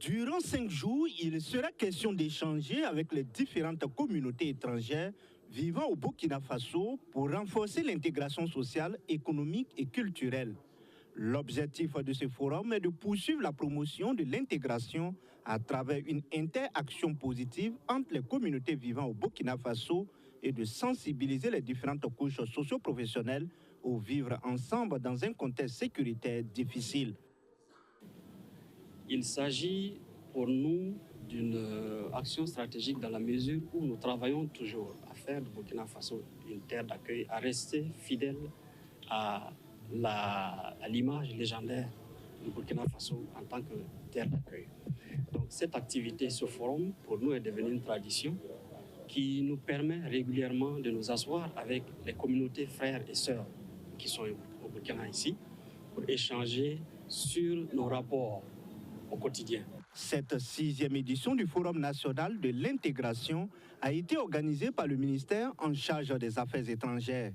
Durant 5 jours, il sera question d'échanger avec les différentes communautés étrangères vivant au Burkina Faso pour renforcer l'intégration sociale, économique et culturelle. L'objectif de ce forum est de poursuivre la promotion de l'intégration à travers une interaction positive entre les communautés vivant au Burkina Faso et de sensibiliser les différentes couches socio-professionnelles au vivre ensemble dans un contexte sécuritaire difficile. Il s'agit pour nous d'une action stratégique dans la mesure où nous travaillons toujours à faire du Burkina Faso une terre d'accueil, à rester fidèle à l'image légendaire du Burkina Faso en tant que terre d'accueil. Donc cette activité, ce forum, pour nous est devenu une tradition qui nous permet régulièrement de nous asseoir avec les communautés frères et sœurs qui sont au Burkina ici pour échanger sur nos rapports au quotidien. Cette 6e édition du Forum national de l'intégration a été organisée par le ministère en charge des Affaires étrangères.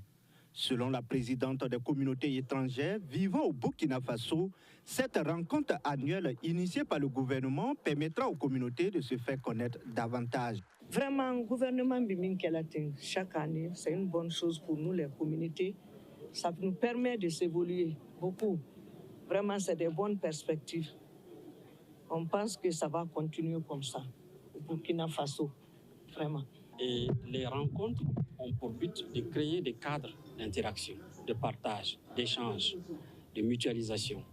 Selon la présidente des communautés étrangères vivant au Burkina Faso, cette rencontre annuelle initiée par le gouvernement permettra aux communautés de se faire connaître davantage. Vraiment, le gouvernement Bimin-Kelatin, chaque année, c'est une bonne chose pour nous, les communautés. Ça nous permet de s'évoluer beaucoup. Vraiment, c'est des bonnes perspectives. On pense que ça va continuer comme ça, au Burkina Faso, vraiment. Et les rencontres ont pour but de créer des cadres d'interaction, de partage, d'échange, de mutualisation.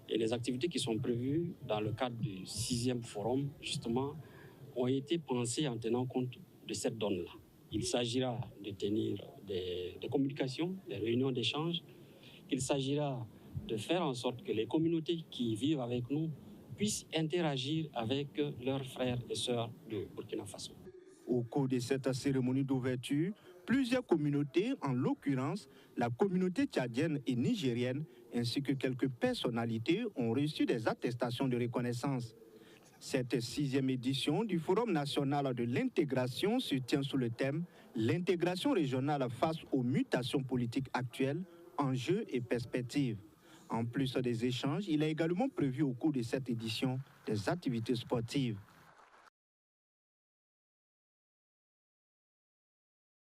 Et les activités qui sont prévues dans le cadre du 6e forum, justement, ont été pensées en tenant compte de cette donne-là. Il s'agira de tenir des communications, des réunions d'échange. Il s'agira de faire en sorte que les communautés qui vivent avec nous puissent interagir avec leurs frères et sœurs de Burkina Faso. Au cours de cette cérémonie d'ouverture, plusieurs communautés, en l'occurrence la communauté tchadienne et nigérienne, ainsi que quelques personnalités, ont reçu des attestations de reconnaissance. Cette 6e édition du Forum national de l'intégration se tient sous le thème « L'intégration régionale face aux mutations politiques actuelles, enjeux et perspectives ». En plus des échanges, il est également prévu au cours de cette édition des activités sportives.